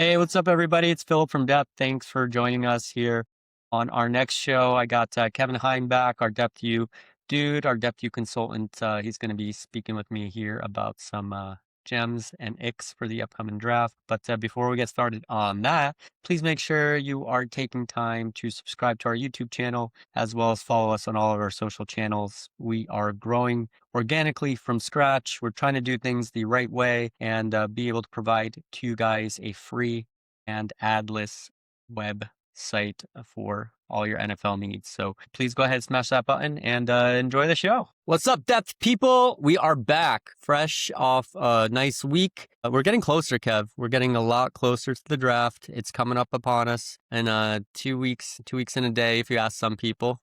Hey, what's up, everybody? It's Philip from Depth. Thanks for joining us here on our next show. I got Kevin back, our Depth U dude, our Depth U consultant. He's going to be speaking with me here about some gems and Icks for the upcoming draft. But before we get started on that, please make sure you are taking time to subscribe to our YouTube channel as well as follow us on all of our social channels. We are growing organically from scratch. We're trying to do things the right way and be able to provide to you guys a free and adless website for all your NFL needs. So please go ahead, smash that button, and enjoy the show. What's up, Depth people? We are back, fresh off a nice week. We're getting closer, Kev. We're getting a lot closer to the draft. It's coming up upon us in 2 weeks, 2 weeks in a day, if you ask some people.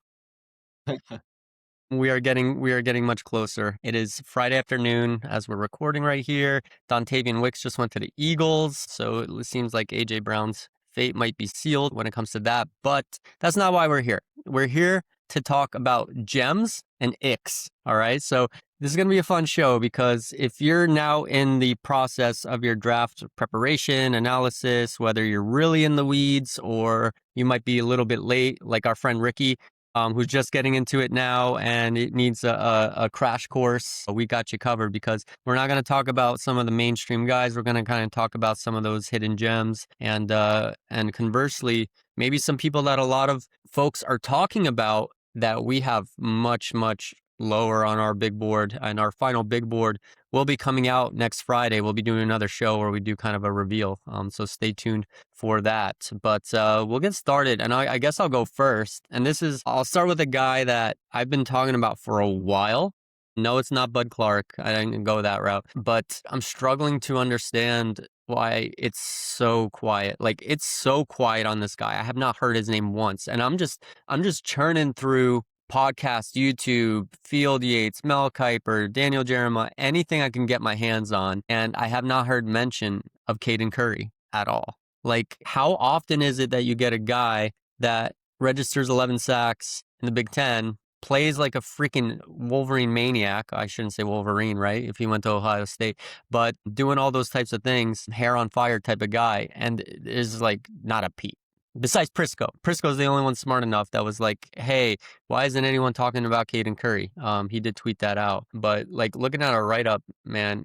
We are getting much closer. It is Friday afternoon as we're recording right here. Dontavian Wicks just went to the Eagles, so it seems like AJ Brown's fate might be sealed when it comes to that. But that's not why we're here. We're here to talk about gems and Icks. All right. So this is going to be a fun show because if you're now in the process of your draft preparation, analysis, whether you're really in the weeds or you might be a little bit late, like our friend Ricky, who's just getting into it now and it needs a crash course, we got you covered because we're not going to talk about some of the mainstream guys. We're going to kind of talk about some of those hidden gems and conversely, maybe some people that a lot of folks are talking about that we have much, much lower on our big board, and our final big board will be coming out next Friday. We'll be doing another show where we do kind of a reveal. So stay tuned for that. But we'll get started, and I guess I'll go first. And I'll start with a guy that I've been talking about for a while. No, it's not Bud Clark. I didn't go that route, but I'm struggling to understand why it's so quiet. Like, it's so quiet on this guy. I have not heard his name once, and I'm just churning through podcast, YouTube, Field Yates, Mel Kiper, Daniel Jeremiah, anything I can get my hands on. And I have not heard mention of Caden Curry at all. Like, how often is it that you get a guy that registers 11 sacks in the Big Ten, plays like a freaking Wolverine maniac? I shouldn't say Wolverine, right? If he went to Ohio State, but doing all those types of things, hair on fire type of guy, and is like not a peep. Besides Prisco. Prisco's the only one smart enough that was like, hey, why isn't anyone talking about Caden Curry? He did tweet that out. But like looking at our write-up, man,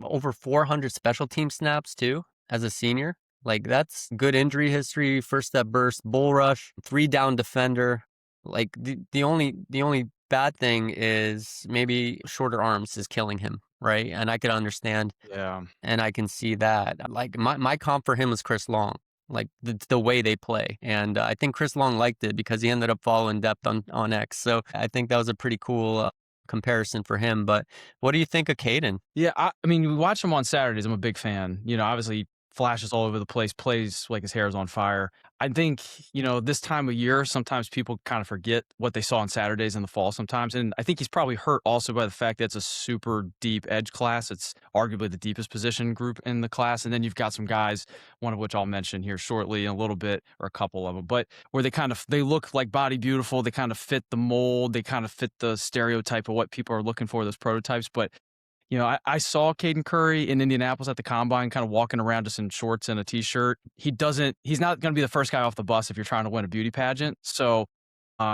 over 400 special team snaps too as a senior. Like, that's good injury history, first step burst, bull rush, 3-down defender. Like the only bad thing is maybe shorter arms is killing him, right? And I could understand. Yeah. And I can see that. Like my comp for him was Chris Long. Like the way they play. And I think Chris Long liked it because he ended up following Depth on X. So I think that was a pretty cool comparison for him. But what do you think of Caden? Yeah, I mean, we watch him on Saturdays. I'm a big fan. Obviously flashes all over the place, plays like his hair is on fire. I think, this time of year, sometimes people kind of forget what they saw on Saturdays in the fall sometimes. And I think he's probably hurt also by the fact that it's a super deep edge class. It's arguably the deepest position group in the class. And then you've got some guys, one of which I'll mention here shortly in a little bit, or a couple of them, but where they look like body beautiful. They kind of fit the mold. They kind of fit the stereotype of what people are looking for, those prototypes. But I saw Caden Curry in Indianapolis at the Combine kind of walking around just in shorts and a T-shirt. He's not going to be the first guy off the bus if you're trying to win a beauty pageant. So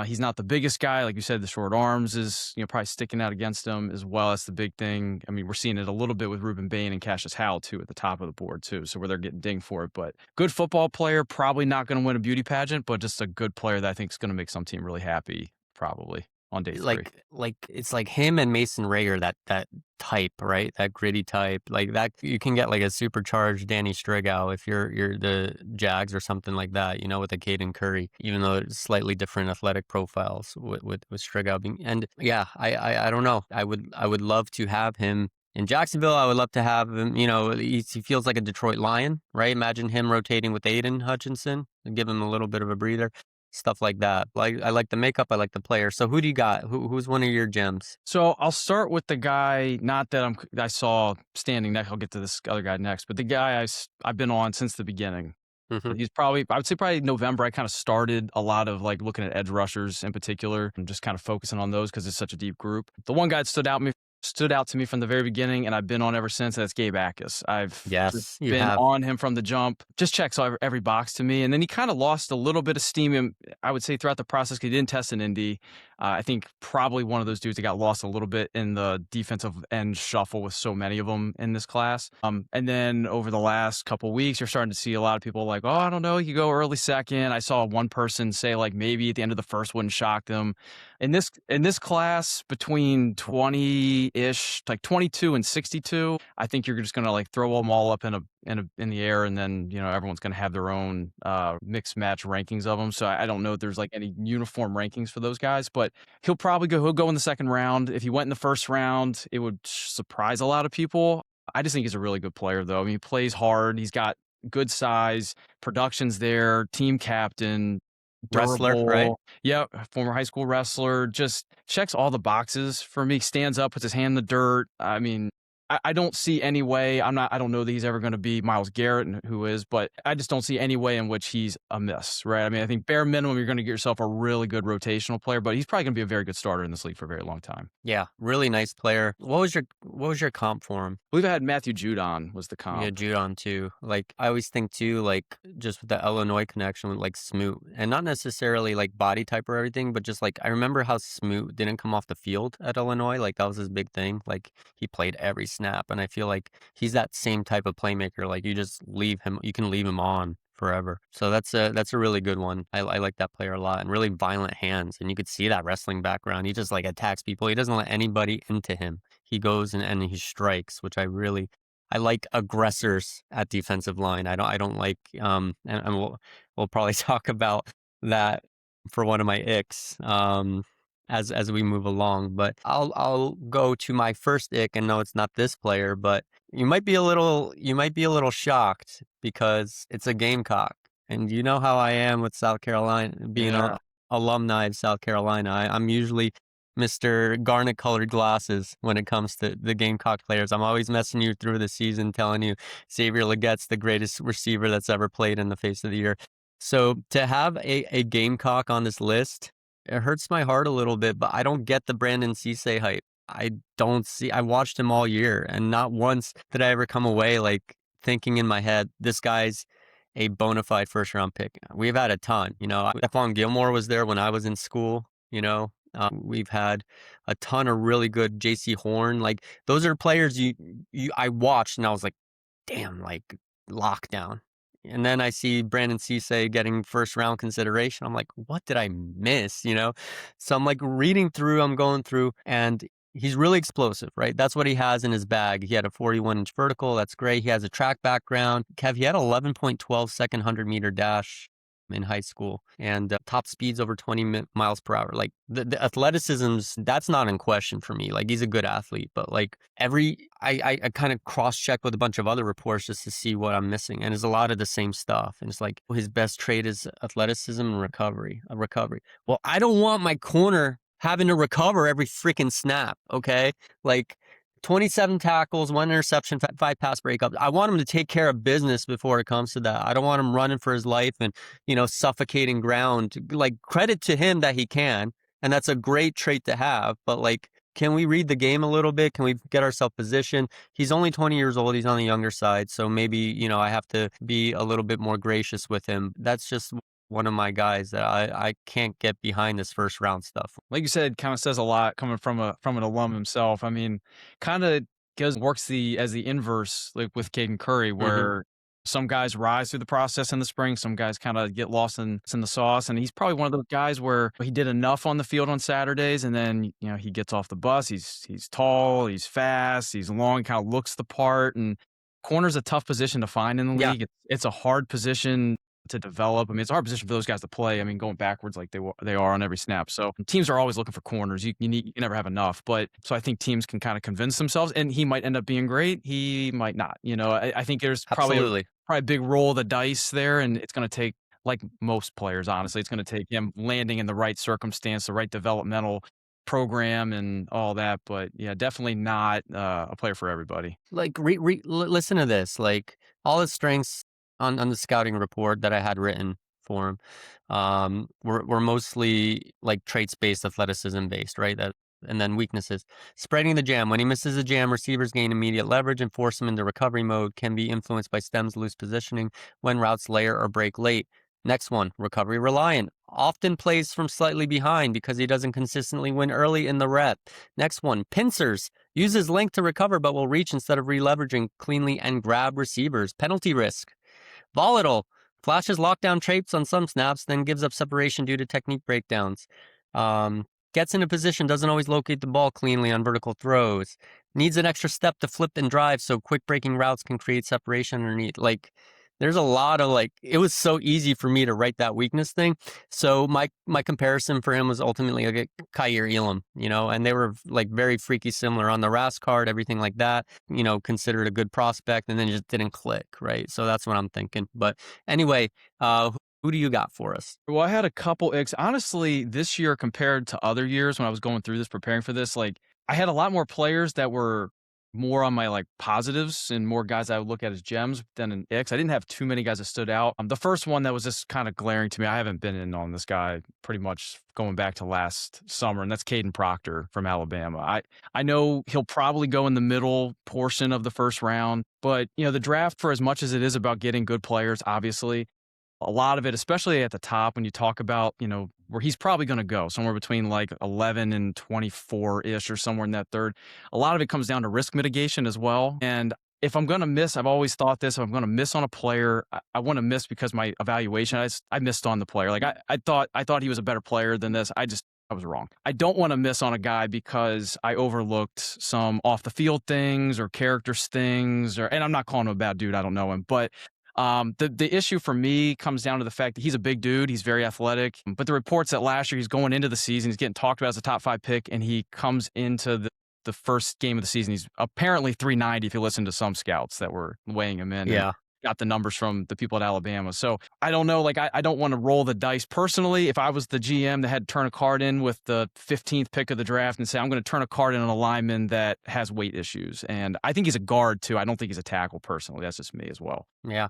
he's not the biggest guy. Like you said, the short arms is probably sticking out against him as well. That's the big thing. I mean, we're seeing it a little bit with Ruben Bain and Cassius Howell too at the top of the board too. So where they're getting dinged for it. But good football player, probably not going to win a beauty pageant, but just a good player that I think is going to make some team really happy probably on day 3. Like it's like him and Mason Rager, that type, right? That gritty type, like that. You can get like a supercharged Danny Strigow if you're the Jags or something like that, with a Caden Curry, even though it's slightly different athletic profiles with Strigow being. And yeah, I don't know. I would love to have him in Jacksonville. I would love to have him. He feels like a Detroit Lion, right? Imagine him rotating with Aiden Hutchinson and give him a little bit of a breather. Stuff like that. Like, I like the makeup. I like the player. So who do you got? Who's one of your gems? So I'll start with the guy, not that I saw standing next. I'll get to this other guy next, but the guy I've been on since the beginning. Mm-hmm. He's I would say probably November. I kind of started a lot of like looking at edge rushers in particular and just kind of focusing on those because it's such a deep group. The one guy that stood out to me stood out to me from the very beginning, and I've been on ever since. That's Gabe Jacas. I've just Yes, you been have. on him from the jump. Just checks every box to me. And then he kind of lost a little bit of steam, I would say, throughout the process. 'Cause he didn't test in Indy. I think probably one of those dudes that got lost a little bit in the defensive end shuffle with so many of them in this class. And then over the last couple weeks, you're starting to see a lot of people like, oh, I don't know, he could go early second. I saw one person say like maybe at the end of the first wouldn't shock them. In this class between 20-ish, like 22 and 62, I think you're just gonna like throw them all up in the air, and then everyone's gonna have their own mixed match rankings of them. So I don't know if there's like any uniform rankings for those guys, but he'll go in the second round. If he went in the first round, it would surprise a lot of people. I just think he's a really good player, though. I mean, he plays hard. He's got good size, production's there, team captain, Wrestler, right? durable. Yep, former high school wrestler. Just checks all the boxes for me. Stands up, puts his hand in the dirt. I mean, I don't see any way. I don't know that he's ever going to be Myles Garrett, who is, but I just don't see any way in which he's a miss, right? I mean, I think bare minimum, you're going to get yourself a really good rotational player, but he's probably going to be a very good starter in this league for a very long time. Yeah, really nice player. What was your comp for him? I believe I had Matthew Judon was the comp. Yeah, Judon too. Like I always think too, like just with the Illinois connection with like Smoot, and not necessarily like body type or everything, but just like I remember how Smoot didn't come off the field at Illinois. Like that was his big thing. Like he played every snap, and I feel like he's that same type of playmaker. Like you can leave him on forever. So that's a really good one. I like that player a lot, and really violent hands, and you could see that wrestling background. He just like attacks people. He doesn't let anybody into him. He goes and he strikes, which I like aggressors at defensive line. I don't like and we'll probably talk about that for one of my icks as we move along. But I'll go to my first ick, and no, it's not this player, but you might be a little shocked because it's a Gamecock. And you know how I am with South Carolina, being Yeah. a alumni of South Carolina. I'm usually Mr. Garnet colored glasses when it comes to the Gamecock players. I'm always messing you through the season, telling you Xavier Legette's the greatest receiver that's ever played in the face of the year. So to have a Gamecock on this list, it hurts my heart a little bit, but I don't get the Brandon Cisse hype. I watched him all year, and not once did I ever come away like thinking in my head, this guy's a bona fide first round pick. We've had a ton, Stephon Gilmore was there when I was in school, we've had a ton of really good JC Horn. Like those are players I watched and I was like, damn, like lockdown. And then I see Brandon Cisse getting first round consideration. I'm like, what did I miss? So I'm like I'm going through, and he's really explosive, right? That's what he has in his bag. He had a 41-inch vertical. That's great. He has a track background. Kev, he had 11.12 second 100-meter dash in high school, and top speeds over 20 miles per hour. Like the athleticism's, that's not in question for me. Like he's a good athlete, but like I kind of cross-check with a bunch of other reports just to see what I'm missing, and it's a lot of the same stuff. And it's like his best trait is athleticism and recovery. Well, I don't want my corner having to recover every freaking snap. Okay, like 27 tackles, 1 interception, 5 pass breakups. I want him to take care of business before it comes to that. I don't want him running for his life and, suffocating ground. Like, credit to him that he can, and that's a great trait to have. But, like, can we read the game a little bit? Can we get ourselves positioned? He's only 20 years old. He's on the younger side. So maybe, I have to be a little bit more gracious with him. That's just one of my guys that I can't get behind this first round stuff. Like you said, kind of says a lot coming from an alum himself. I mean, kind of works as the inverse, like with Caden Curry, where some guys rise through the process in the spring, some guys kind of get lost in the sauce, and he's probably one of those guys where he did enough on the field on Saturdays, and then he gets off the bus. He's tall, he's fast, he's long, kind of looks the part, and corner's a tough position to find in the Yeah. league. It's a hard position to develop. I mean, it's a hard position for those guys to play. I mean, going backwards like they are on every snap. So teams are always looking for corners. You never have enough. But so I think teams can kind of convince themselves, and he might end up being great. He might not. I think there's probably Absolutely. a big roll of the dice there, and it's going to take, like most players, honestly, it's going to take him landing in the right circumstance, the right developmental program and all that. But yeah, definitely not a player for everybody. Like listen to this. Like all his strengths on the scouting report that I had written for him were mostly like traits based, athleticism based, right? And then weaknesses. Spreading the jam. When he misses a jam, receivers gain immediate leverage and force him into recovery mode. Can be influenced by stems loose positioning when routes layer or break late. Next one, recovery reliant. Often plays from slightly behind because he doesn't consistently win early in the rep. Next one, pincers. Uses length to recover but will reach instead of re-leveraging cleanly and grab receivers. Penalty risk. Volatile. Flashes lockdown traits on some snaps, then gives up separation due to technique breakdowns. Gets into position, doesn't always locate the ball cleanly on vertical throws. Needs an extra step to flip and drive, so quick breaking routes can create separation underneath. Like, there's a lot of it was so easy for me to write that weakness thing. So my comparison for him was ultimately like a Kaiir Elam, and they were like very freaky similar on the RAS card, everything like that, considered a good prospect, and then it just didn't click, right? So that's what I'm thinking. But anyway, who do you got for us? Well, I had a couple Icks. Honestly, this year compared to other years when I was going through this, preparing for this, I had a lot more players that were more on my positives and more guys I would look at as gems than an Icks. I didn't have too many guys that stood out. The first one that was just kind of glaring to me, I haven't been in on this guy pretty much going back to last summer, and that's Kadyn Proctor from Alabama. I know he'll probably go in the middle portion of the first round, but the draft, for as much as it is about getting good players, obviously, a lot of it, especially at the top, when you talk about, where he's probably going to go, somewhere between 11 and 24-ish or somewhere in that third. A lot of it comes down to risk mitigation as well. And if I'm going to miss, I've always thought this, if I'm going to miss on a player, I want to miss because my evaluation, I missed on the player. I thought he was a better player than this. I was wrong. I don't want to miss on a guy because I overlooked some off the field things or characters things, and I'm not calling him a bad dude. I don't know him, but the issue for me comes down to the fact that he's a big dude. He's very athletic. But the reports that last year he's going into the season, he's getting talked about as a top 5 pick, and he comes into the first game of the season. He's apparently 390 if you listen to some scouts that were weighing him in. Yeah. Got the numbers from the people at Alabama. So I don't know. I don't want to roll the dice personally. If I was the GM that had to turn a card in with the 15th pick of the draft and say, I'm going to turn a card in on a lineman that has weight issues. And I think he's a guard too. I don't think he's a tackle personally. That's just me as well. Yeah.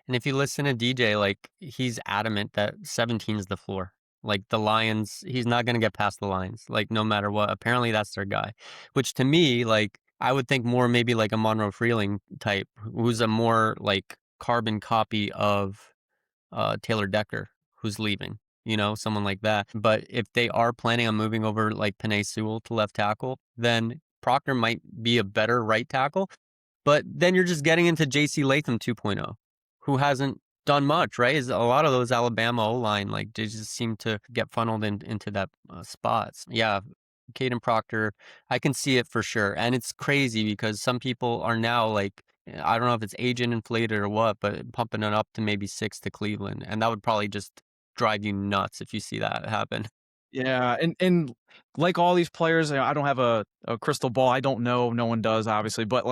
And if you listen to DJ, he's adamant that 17 is the floor. The Lions, he's not going to get past the Lions, no matter what. Apparently that's their guy, which to me, I would think more maybe like a Monroe Freeling type, who's a more carbon copy of Taylor Decker, who's leaving, someone like that. But if they are planning on moving over Penei Sewell to left tackle, then Proctor might be a better right tackle. But then you're just getting into J.C. Latham 2.0. Who hasn't done much, right? Is a lot of those Alabama O-line, they just seem to get funneled into that spots. Yeah, Kadyn Proctor, I can see it for sure. And it's crazy because some people are now I don't know if it's agent inflated or what, but pumping it up to maybe 6 to Cleveland. And that would probably just drive you nuts if you see that happen. Yeah, and like all these players, I don't have a crystal ball. I don't know. No one does, obviously. But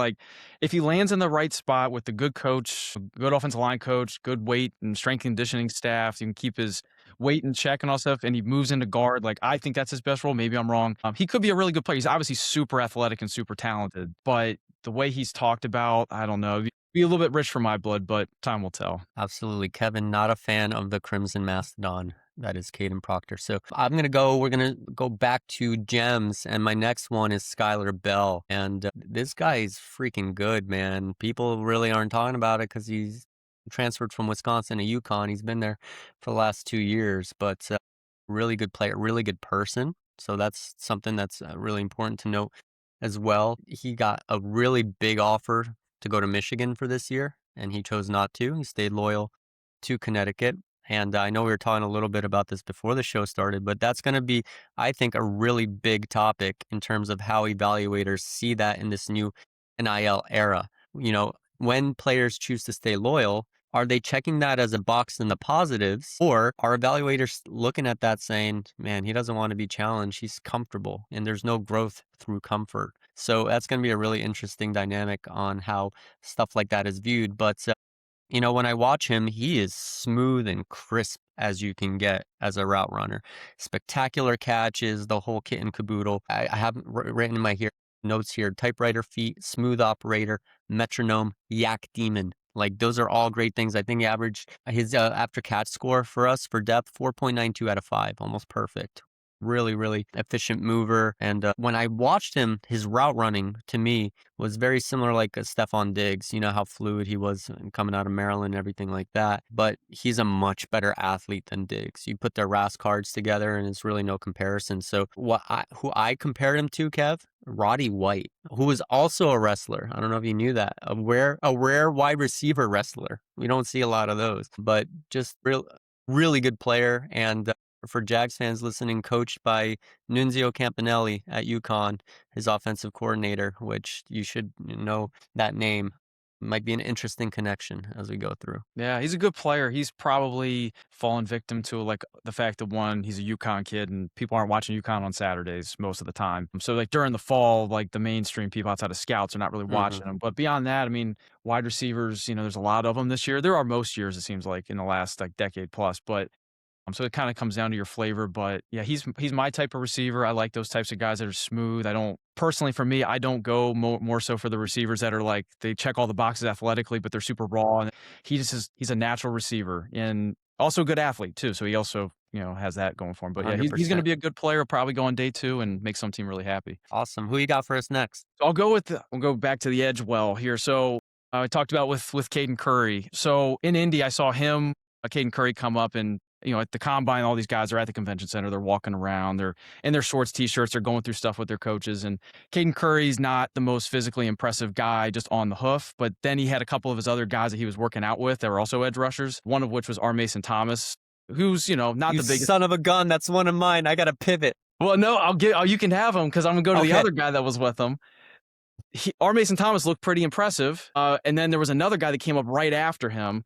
if he lands in the right spot with a good coach, good offensive line coach, good weight and strength conditioning staff, he can keep his weight in check and all stuff, and he moves into guard. I think that's his best role. Maybe I'm wrong. He could be a really good player. He's obviously super athletic and super talented, but the way he's talked about, I don't know. Be a little bit rich for my blood, but time will tell. Absolutely. Kevin, not a fan of the Crimson Mastodon. That is Kadyn Proctor. So we're going to go back to gems. And my next one is Skyler Bell. And this guy is freaking good, man. People really aren't talking about it because he's transferred from Wisconsin to UConn. He's been there for the last 2 years, but really good player, really good person. So that's something that's really important to note as well. He got a really big offer to go to Michigan for this year, and he chose not to. He stayed loyal to Connecticut. And I know we were talking a little bit about this before the show started, but that's going to be, I think, a really big topic in terms of how evaluators see that in this new NIL era. When players choose to stay loyal, are they checking that as a box in the positives, or are evaluators looking at that saying, man, he doesn't want to be challenged, he's comfortable, and there's no growth through comfort? So that's going to be a really interesting dynamic on how stuff like that is viewed. But when I watch him, he is smooth and crisp as you can get as a route runner. Spectacular catches, the whole kit and caboodle. I have written in my notes here, typewriter feet, smooth operator, metronome, yak demon. Those are all great things. I think he averaged his after catch score for us for depth, 4.92 out of 5, almost perfect. really, really efficient mover. And when I watched him, his route running to me was very similar like a Stephon Diggs. You know how fluid he was coming out of Maryland and everything like that. But he's a much better athlete than Diggs. You put their RAS cards together and it's really no comparison. So who I compared him to, Kev? Roddy White, who was also a wrestler. I don't know if you knew that. A rare wide receiver wrestler. We don't see a lot of those, but just really good player. And for Jags fans listening, coached by Nunzio Campanelli at UConn, his offensive coordinator, which you should know that name. Might be an interesting connection as we go through. Yeah, he's a good player. He's probably fallen victim to like the fact that one, he's a UConn kid and people aren't watching UConn on Saturdays most of the time. So like during the fall, like the mainstream people outside of scouts are not really watching them. But beyond that, I mean, wide receivers, there's a lot of them this year. There are most years, it seems like, in the last like decade plus. But so it kind of comes down to your flavor, but yeah, he's my type of receiver. I like those types of guys that are smooth. I don't personally, for me, I don't go more so for the receivers that are like they check all the boxes athletically, but they're super raw. And he's a natural receiver and also a good athlete too. So he also has that going for him. But yeah, he's going to be a good player. Probably go on day 2 and make some team really happy. Awesome. Who you got for us next? So we'll go back to the edge well here. So I talked about with Caden Curry. So in Indy, I saw him, Caden Curry, come up and at the combine, all these guys are at the convention center. They're walking around. They're in their shorts, T-shirts. They're going through stuff with their coaches. And Caden Curry's not the most physically impressive guy just on the hoof, but then he had a couple of his other guys that he was working out with that were also edge rushers, one of which was R. Mason Thomas, who's, not the biggest. Son of a gun. That's one of mine. I got to pivot. Well, no, you can have him because I'm going to go to the other guy that was with him. R. Mason Thomas looked pretty impressive. And then there was another guy that came up right after him.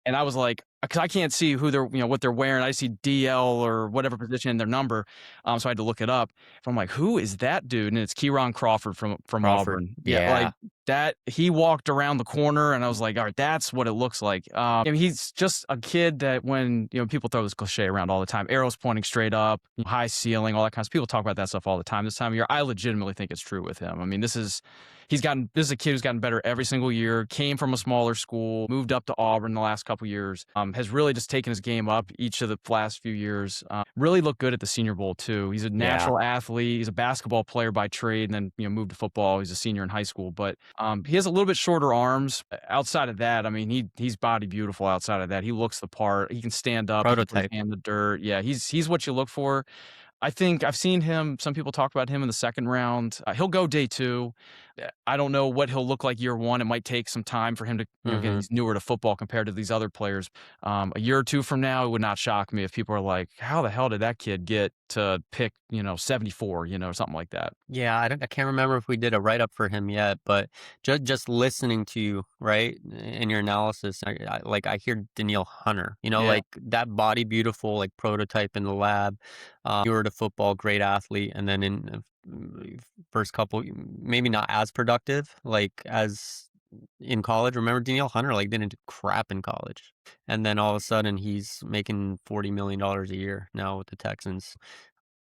And I was like, because I can't see who they're, what they're wearing. I see DL or whatever position in their number. So I had to look it up. So I'm like, who is that dude? And it's Keyron Crawford from Auburn. Yeah. Like that. He walked around the corner and I was like, all right, that's what it looks like. He's just a kid that when, people throw this cliche around all the time, arrows pointing straight up, high ceiling, all that kind of stuff. People talk about that stuff all the time. This time of year, I legitimately think it's true with him. I mean, this is a kid who's gotten better every single year, came from a smaller school, moved up to Auburn the last couple years, has really just taken his game up each of the last few years. Really looked good at the Senior Bowl too. He's a natural athlete. He's a basketball player by trade and then, moved to football. He's a senior in high school, but he has a little bit shorter arms. Outside of that, I mean, he's body beautiful outside of that. He looks the part. He can stand up. Prototype. In the dirt. Yeah, he's what you look for. I think I've seen him. Some people talk about him in the second round. He'll go day 2. I don't know what he'll look like year 1. It might take some time for him to, again, he's newer to football compared to these other players. A year or 2 from now, it would not shock me if people are like, how the hell did that kid get to pick, 74, or something like that. Yeah, I can't remember if we did a write-up for him yet, but just listening to you, right, in your analysis, I hear Danielle Hunter, like that body beautiful, like prototype in the lab. You were to football, great athlete, and then in first couple, maybe not as productive, like as in college. Remember Danielle Hunter, like didn't do crap in college. And then all of a sudden he's making $40 million a year now with the Texans.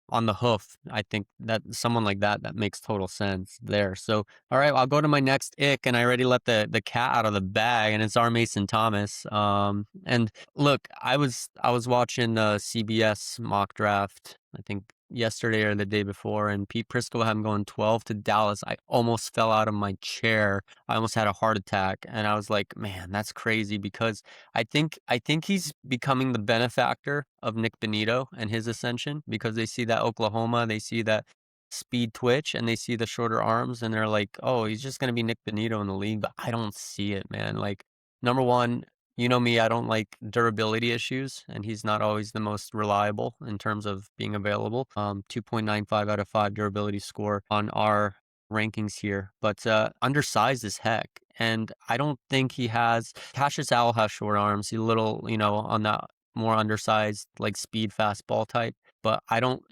On the hoof, I think that someone like that makes total sense there. So, all right, I'll go to my next ick, and I already let the cat out of the bag, and it's R. Mason Thomas. And look, I was watching the CBS mock draft, I think yesterday or the day before, and Pete Prisco had him going 12 to Dallas. I almost fell out of my chair. I almost had a heart attack, and I was like, man, that's crazy, because I think he's becoming the benefactor of Nick Bonito and his ascension, because they see that Oklahoma, they see that speed twitch, and they see the shorter arms, and they're like, oh, he's just going to be Nick Bonito in the league. But I don't see it, man. Like, number one, you know me, I don't like durability issues, and he's not always the most reliable in terms of being available. 2.95 out of 5 durability score on our rankings here, but undersized as heck. And I don't think he has. Cassius Al has short arms. He's a little, on that more undersized, like speed fastball type. But I don't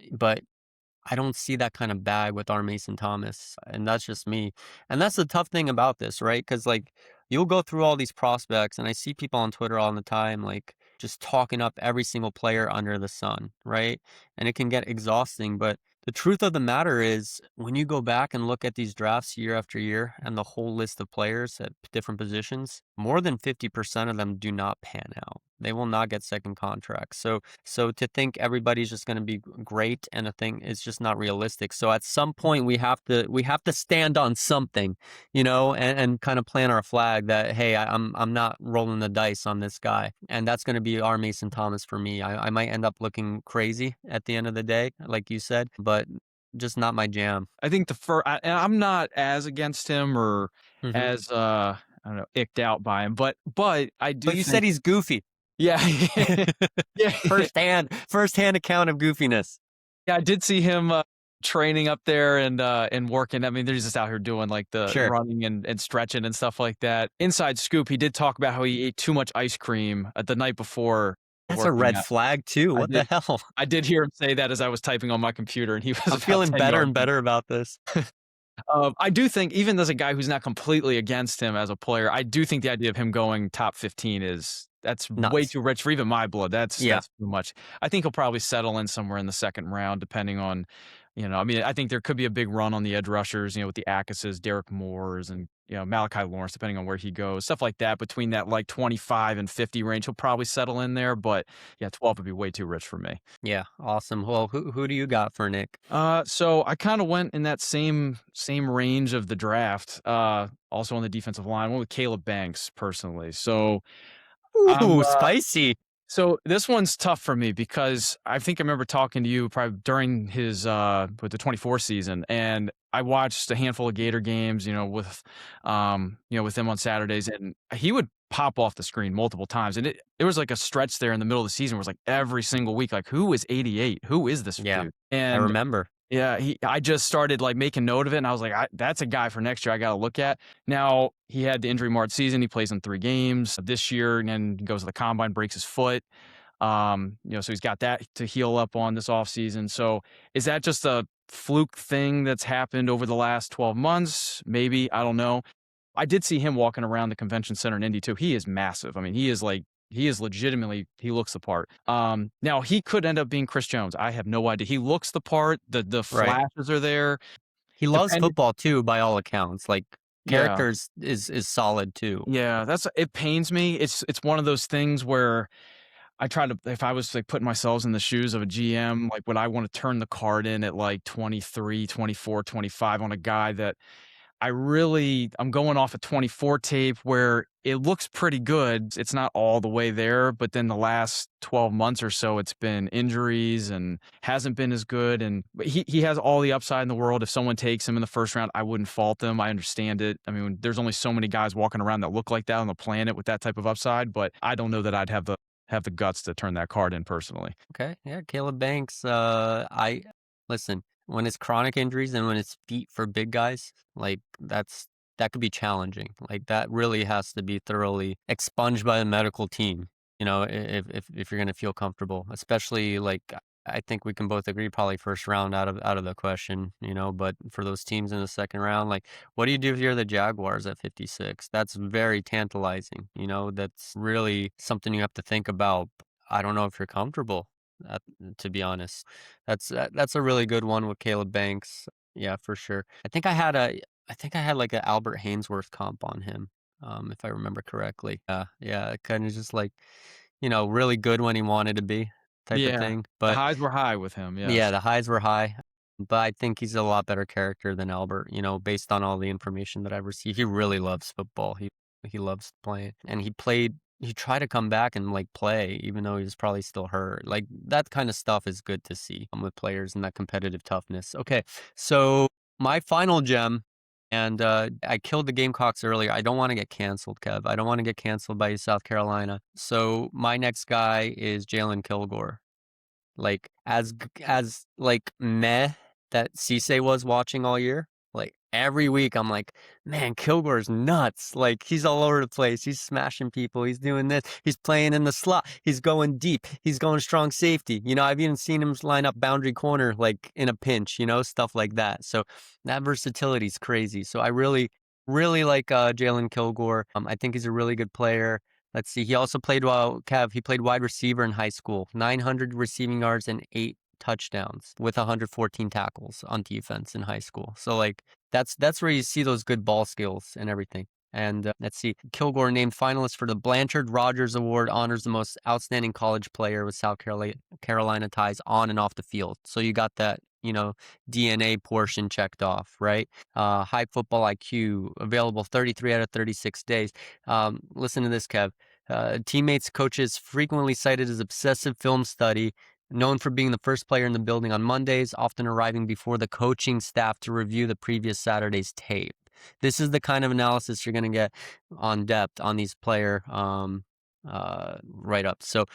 see that kind of bag with R. Mason Thomas, and that's just me. And that's the tough thing about this, right? Because like you'll go through all these prospects, and I see people on Twitter all the time, like just talking up every single player under the sun, right? And it can get exhausting. But the truth of the matter is, when you go back and look at these drafts year after year and the whole list of players at different positions, more than 50% of them do not pan out. They will not get second contracts. So to think everybody's just going to be great and a thing is just not realistic. So at some point we have to stand on something, and kind of plant our flag that, hey, I'm not rolling the dice on this guy, and that's going to be our Mason Thomas for me. I might end up looking crazy at the end of the day, like you said, but just not my jam. I think and I'm not as against him or Hmm. as I don't know, icked out by him, but I But do you said think he's goofy. yeah. Yeah. Firsthand account of goofiness. Yeah, I did see him training up there and working. I mean, they're just out here doing like the Sure. running and stretching and stuff like that. Inside scoop, he did talk about how he ate too much ice cream the night before That's a working red out. flag too. I What the did hell? I did hear him say that as I was typing on my computer, and he was I'm about feeling 10 better yards. and better about this. I do think, even as a guy who's not completely against him as a player, I do think the idea of him going top 15 that's way Nuts. too rich for even my blood. Yeah. That's too much. I think he'll probably settle in somewhere in the second round, depending on, I mean, I think there could be a big run on the edge rushers, with the Ackases, Derek Moores, and Malachi Lawrence, depending on where he goes, stuff like that. Between that like 25 and 50 range, he'll probably settle in there. But yeah, 12 would be way too rich for me. Yeah. Awesome. Well, who do you got for Nick? So I kind of went in that same range of the draft. Also on the defensive line, I went with Caleb Banks personally. So I'm Ooh, spicy. so this one's tough for me because I think I remember talking to you probably during his with the 24 season, and I watched a handful of Gator games, with him on Saturdays, and he would pop off the screen multiple times. And it was like a stretch there in the middle of the season where it was like every single week, like, who is 88? Who is this Yeah. dude? I And remember. yeah, I just started like making note of it, and I was like, that's a guy for next year I got to look at. Now, he had the injury marred season. He plays in 3 games this year, and then he goes to the combine, breaks his foot. So he's got that to heal up on this offseason. So is that just a fluke thing that's happened over the last 12 months? Maybe, I don't know. I did see him walking around the convention center in Indy too. He is massive. I mean, he is legitimately, he looks the part. Now he could end up being Chris Jones. I have no idea. He looks the part. The Right. flashes are there. He loves Depending, football too, by all accounts. Like, yeah, characters is solid too. yeah. It pains me. It's one of those things where I try to, if I was like putting myself in the shoes of a GM, like, would I want to turn the card in at like 23, 24, 25 on a guy that I'm going off a 24 tape where it looks pretty good. It's not all the way there, but then the last 12 months or so, it's been injuries and hasn't been as good. And but he has all the upside in the world. If someone takes him in the first round, I wouldn't fault them. I understand it. I mean, there's only so many guys walking around that look like that on the planet with that type of upside, but I don't know that I'd have the guts to turn that card in personally. Okay. Yeah. Caleb Banks. I listen, when it's chronic injuries and when it's feet for big guys, like that could be challenging. Like, that really has to be thoroughly expunged by the medical team. If you're gonna feel comfortable, especially like, I think we can both agree probably first round out of the question. But for those teams in the second round, like, what do you do if you're the Jaguars at 56? That's very tantalizing. That's really something you have to think about. I don't know if you're comfortable, uh, to be honest. That's a really good one with Caleb Banks. Yeah, for sure. I think I had like an Albert Hainsworth comp on him, if I remember correctly. Yeah, kind of just like, really good when he wanted to be, type of Yeah. thing. The But highs were high with him. yeah, Yes. the highs were high. But I think he's a lot better character than Albert, based on all the information that I've received. He really loves football. He loves playing. And he tried to come back and like play, even though he was probably still hurt. Like, that kind of stuff is good to see, with players and that competitive toughness. Okay. So my final gem, and I killed the Gamecocks earlier. I don't want to get canceled, Kev. I don't want to get canceled by South Carolina. So my next guy is Jalon Kilgore. Like, as like meh that Cisse was watching all year. Like, every week I'm like, man, Kilgore's nuts. Like, he's all over the place. He's smashing people. He's doing this. He's playing in the slot. He's going deep. He's going strong safety. I've even seen him line up boundary corner, like in a pinch, stuff like that. So that versatility is crazy. So I really, really like Jalon Kilgore. I think he's a really good player. Let's see. He also played Kev. He played wide receiver in high school, 900 receiving yards and 8 touchdowns with 114 tackles on defense in high school. So like, that's where you see those good ball skills and everything. And let's see, Kilgore named finalist for the Blanchard Rogers Award, honors the most outstanding college player with South Carolina ties on and off the field. So you got that, DNA portion checked off, right? High football IQ, available 33 out of 36 days. Listen to this, Kev. Teammates, coaches frequently cited as obsessive film study, known for being the first player in the building on Mondays, often arriving before the coaching staff to review the previous Saturday's tape. This is the kind of analysis you're going to get on depth on these player write-ups. So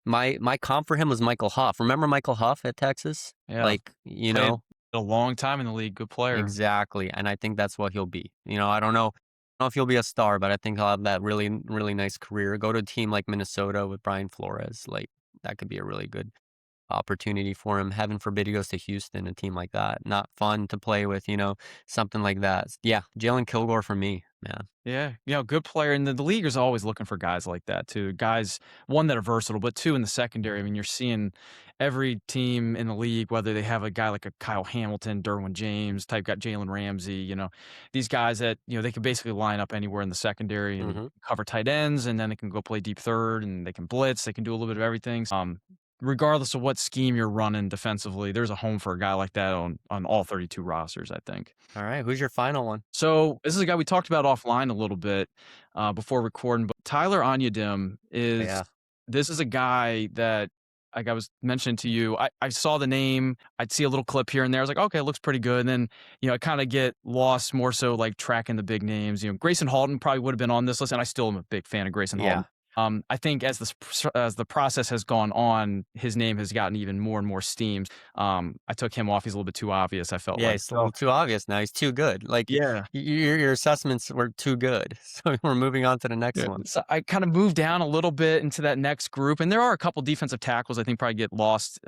my comp for him was Michael Huff. Remember Michael Huff at Texas? Yeah. Like, Played a long time in the league. Good player. Exactly. And I think that's what he'll be. I don't know if he'll be a star, but I think he'll have that really, really nice career. Go to a team like Minnesota with Brian Flores. Like, that could be a really good opportunity for him. Heaven forbid he goes to Houston, a team like that. Not fun to play with, something like that. Yeah, Jalon Kilgore for me, man. Yeah, good player. And the league is always looking for guys like that, too. Guys, one, that are versatile, but two, in the secondary. I mean, you're seeing every team in the league, whether they have a guy like a Kyle Hamilton, Derwin James type, got Jalen Ramsey, these guys that, they can basically line up anywhere in the secondary and cover tight ends, and then they can go play deep third, and they can blitz. They can do a little bit of everything. Regardless of what scheme you're running defensively, there's a home for a guy like that on all 32 rosters, I think. All right, who's your final one? So this is a guy we talked about offline a little bit before recording, but Tyler Onyedim this is a guy that, like I was mentioning to you, I saw the name, I'd see a little clip here and there. I was like, okay, it looks pretty good. And then, I kind of get lost more so like tracking the big names. Grayson Halton probably would have been on this list, and I still am a big fan of Grayson Halton. I think as the process has gone on, his name has gotten even more and more steam. I took him off. He's a little bit too obvious, I felt like. Yeah, he's a little too obvious now. He's too good. Like, your assessments were too good. So we're moving on to the next one. So I kind of moved down a little bit into that next group. And there are a couple defensive tackles I think probably get lost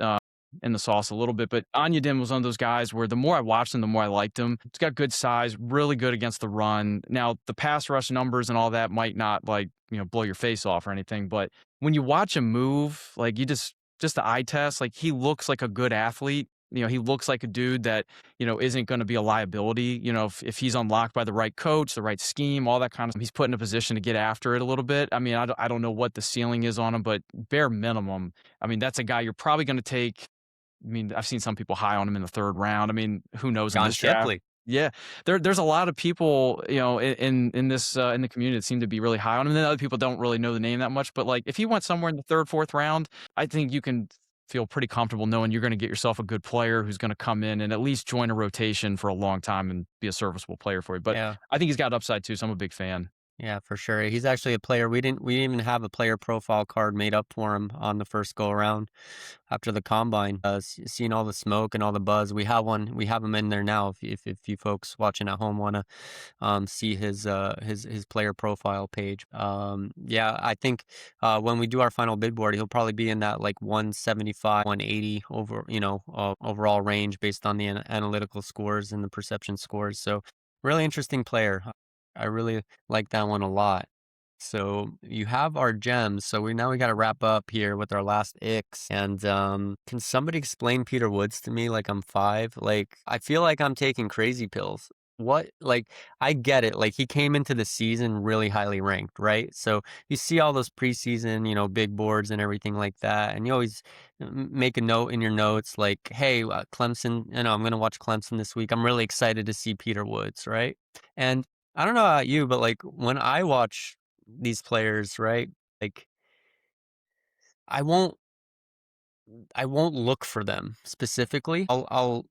in the sauce a little bit, but Onyedim was one of those guys where the more I watched him, the more I liked him. He's got good size, really good against the run. Now, the pass rush numbers and all that might not blow your face off or anything, but when you watch him move, like, you just the eye test, like, he looks like a good athlete. He looks like a dude that, isn't going to be a liability. If he's unlocked by the right coach, the right scheme, all that kind of stuff, he's put in a position to get after it a little bit. I mean, I don't know what the ceiling is on him, but bare minimum, I mean, that's a guy you're probably going to take. I mean, I've seen some people high on him in the third round. I mean, who knows? John in this draft? Shipley. Yeah, there's a lot of people, in this in the community that seem to be really high on him. And then other people don't really know the name that much. But like, if he went somewhere in the third, fourth round, I think you can feel pretty comfortable knowing you're going to get yourself a good player who's going to come in and at least join a rotation for a long time and be a serviceable player for you. But I think he's got upside too, so I'm a big fan. Yeah, for sure. He's actually a player. We didn't even have a player profile card made up for him on the first go around after the combine. Seeing all the smoke and all the buzz, we have one. We have him in there now. If you folks watching at home want to see his player profile page. I think when we do our final bid board, he'll probably be in that like 175, 180 overall range based on the analytical scores and the perception scores. So really interesting player. I really like that one a lot. So you have our gems. So we got to wrap up here with our last Icks. And can somebody explain Peter Woods to me like I'm 5? Like, I feel like I'm taking crazy pills. What? Like, I get it. Like, he came into the season really highly ranked, right? So you see all those preseason, big boards and everything like that. And you always make a note in your notes like, hey, Clemson, I'm going to watch Clemson this week. I'm really excited to see Peter Woods, right? And I don't know about you, but like, when I watch these players, right? Like, I won't look for them specifically. I'll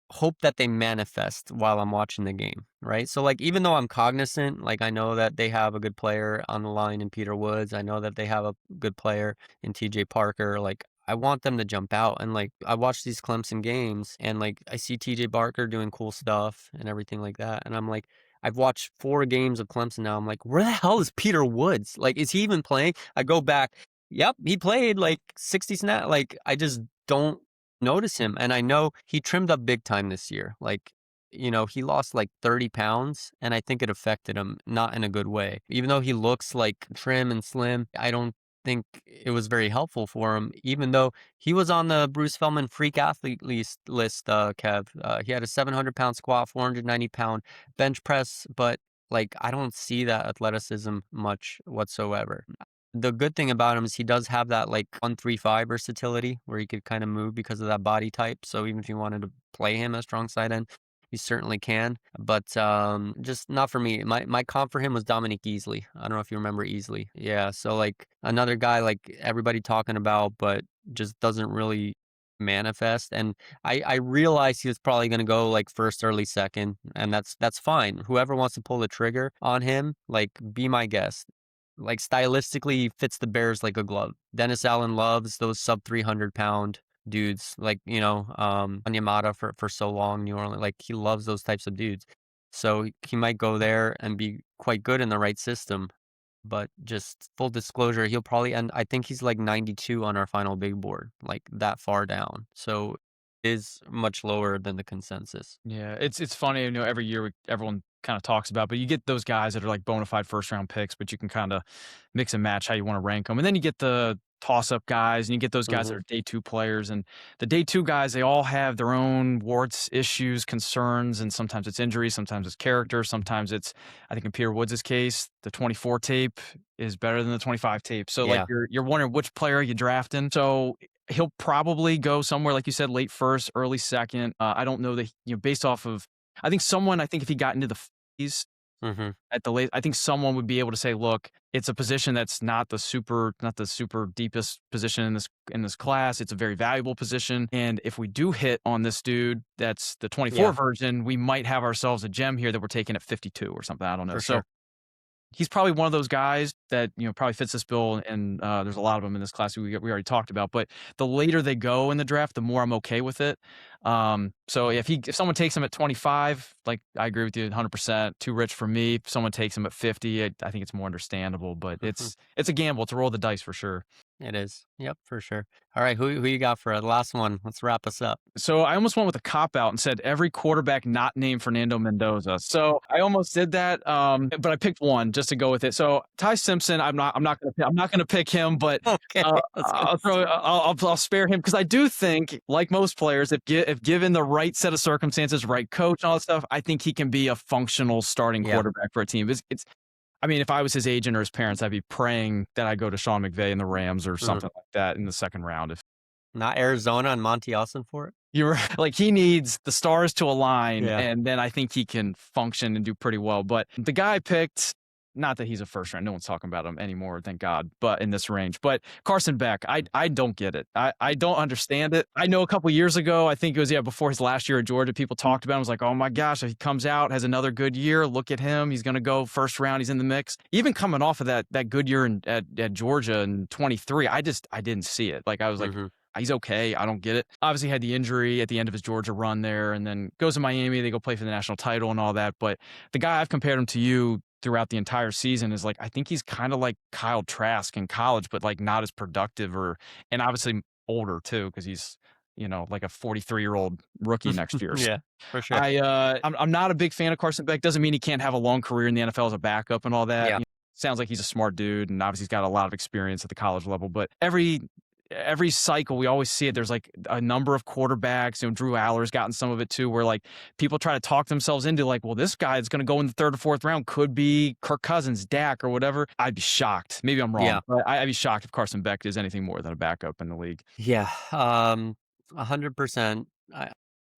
hope that they manifest while I'm watching the game, right? So like, even though I'm cognizant, like, I know that they have a good player on the line in Peter Woods, I know that they have a good player in TJ Parker, like, I want them to jump out. And like, I watch these Clemson games and like, I see TJ Parker doing cool stuff and everything like that, and I'm like, I've watched 4 games of Clemson now. I'm like, where the hell is Peter Woods? Like, is he even playing? I go back. Yep, he played like 60 snaps. Like, I just don't notice him. And I know he trimmed up big time this year. Like, he lost like 30 pounds, and I think it affected him, not in a good way. Even though he looks like trim and slim, I don't think it was very helpful for him, even though he was on the Bruce Feldman freak athlete list, Kev. He had a 700-pound squat, 490-pound bench press, but like, I don't see that athleticism much whatsoever. The good thing about him is he does have that, like, 1-3-5 versatility where he could kinda move because of that body type, so even if you wanted to play him as strong side end, you certainly can, but, just not for me. My comp for him was Dominique Easley. I don't know if you remember Easley. Yeah, so, like, another guy, like, everybody talking about, but just doesn't really manifest, and I realized he was probably gonna go, like, first, early second, and that's fine. Whoever wants to pull the trigger on him, like, be my guest. Like, stylistically, he fits the Bears like a glove. Dennis Allen loves those sub 300-pound dudes, like, Onyemata for so long, New Orleans, like, he loves those types of dudes. So, he might go there and be quite good in the right system, but just full disclosure, he'll probably end I think he's, like, 92 on our final big board, like, that far down. So, is much lower than the consensus. Yeah, it's funny, every year everyone kind of talks about, but you get those guys that are like bona fide first round picks, but you can kind of mix and match how you want to rank them. And then you get the toss up guys and you get those guys that Mhm. are day two players. And the day two guys, they all have their own warts, issues, concerns, and sometimes it's injury, sometimes it's character, sometimes it's, I think in Peter Woods' case, the 24 tape is better than the 25 tape. So like Yeah, you're wondering which player you drafting. So he'll probably go somewhere, like you said, late first, early second. I don't know that, based off of, I think if he got into the 50s mhm. at the late, I think someone would be able to say, look, it's a position that's not the super deepest position in this class. It's a very valuable position. And if we do hit on this dude, that's the 24 Yeah, version, we might have ourselves a gem here that we're taking at 52 or something. I don't know. for So sure. he's probably one of those guys that, probably fits this bill, and, there's a lot of them in this class we already talked about, but the later they go in the draft, the more I'm okay with it. So if someone takes him at 25, like, I agree with you 100%, too rich for me. If someone takes him at 50, I think it's more understandable, but Mhm. it's a gamble. It's a roll of the dice for sure. It is. Yep, for sure. Alright, who you got for the last one? Let's wrap us up. So I almost went with a cop out and said every quarterback not named Fernando Mendoza. So I almost did that, but I picked one just to go with it. So Ty Simpson, I'm not gonna pick him, but Okay, I was gonna say. I'll spare him because I do think, like most players, if given the right set of circumstances, right coach, and all that stuff, I think he can be a functional starting Yeah. quarterback for a team. It's I mean, if I was his agent or his parents, I'd be praying that I go to Sean McVay and the Rams or Mhm. something like that in the second round. If Not Arizona and Monty Austin for it? You're like, he needs the stars to align, Yeah. and then I think he can function and do pretty well. But the guy I picked, not that he's a first round, no one's talking about him anymore, thank God, but in this range. But Carson Beck, I don't get it. I don't understand it. I know a couple years ago, I think it was, before his last year at Georgia, people talked about him. I was like, oh my gosh, if he comes out, has another good year, look at him. He's going to go first round. He's in the mix. Even coming off of that good year at Georgia in 23, I didn't see it. Like, I was like, Mhm. he's okay. I don't get it. Obviously, had the injury at the end of his Georgia run there, and then goes to Miami. They go play for the national title and all that. But the guy I've compared him to you throughout the entire season is, like, I think he's kind of like Kyle Trask in college, but like not as productive, and obviously older too, because he's, like a 43-year-old rookie next year. So Yeah, for sure. I'm not a big fan of Carson Beck. Doesn't mean he can't have a long career in the NFL as a backup and all that. Yeah. Sounds like he's a smart dude, and obviously he's got a lot of experience at the college level. But every cycle we always see it, there's like a number of quarterbacks, Drew Aller's gotten some of it too, where like people try to talk themselves into, like, well, this guy is going to go in the third or fourth round, could be Kirk Cousins, Dak, or whatever. I'd be shocked. Maybe I'm wrong, Yeah. but I'd be shocked if Carson Beck is anything more than a backup in the league. Yeah, 100%.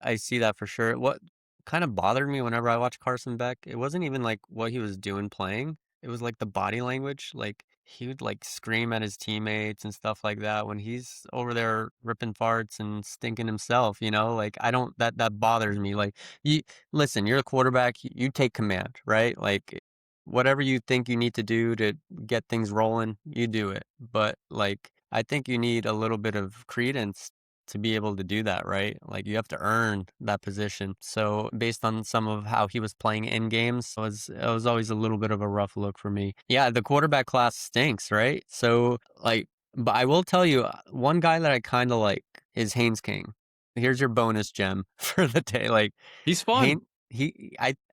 I see that for sure. What kind of bothered me whenever I watched Carson Beck, it wasn't even like what he was doing playing. It was like the body language. Like he would like scream at his teammates and stuff like that when he's over there ripping farts and stinking himself, Like I don't that bothers me. Like you listen, you're a quarterback, you take command, right? Like whatever you think you need to do to get things rolling, you do it. But like I think you need a little bit of credence to be able to do that, right? Like you have to earn that position. So based on some of how he was playing in games, it was always a little bit of a rough look for me. Yeah, the quarterback class stinks, right? So like, but I will tell you, one guy that I kind of like is Haynes King. Here's your bonus gem for the day. Like He's fun. Haynes,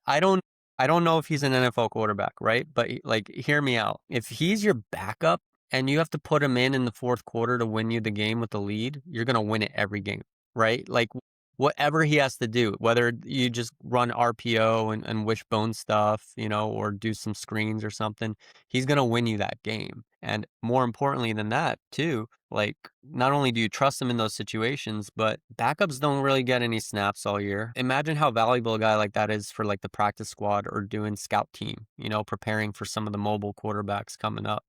I don't know if he's an NFL quarterback, right? But like, hear me out. If he's your backup and you have to put him in the fourth quarter to win you the game with the lead, you're gonna win it every game, right? Like whatever he has to do, whether you just run RPO and wishbone stuff, or do some screens or something, he's going to win you that game. And more importantly than that, too, like, not only do you trust him in those situations, but backups don't really get any snaps all year. Imagine how valuable a guy like that is for like the practice squad or doing scout team, preparing for some of the mobile quarterbacks coming up.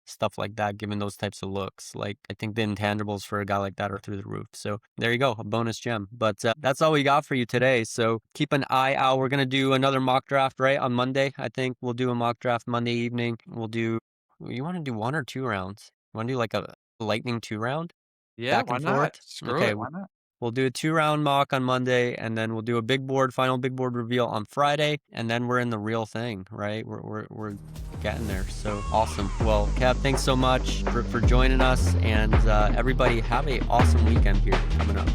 Stuff like that, given those types of looks. Like, I think the intangibles for a guy like that are through the roof. So there you go, a bonus gem. But that's all we got for you today. So keep an eye out. We're going to do another mock draft, right? On Monday, I think we'll do a mock draft Monday evening. You want to do 1 or 2 rounds? You want to do like a lightning 2 round? Yeah, Back why and not? forth? Screw Okay, it, why not? we'll do a 2-round mock on Monday, and then we'll do a final big board reveal on Friday, and then we're in the real thing, right? We're getting there. So awesome. Well, Kev, thanks so much for joining us, and everybody have a awesome weekend here coming up.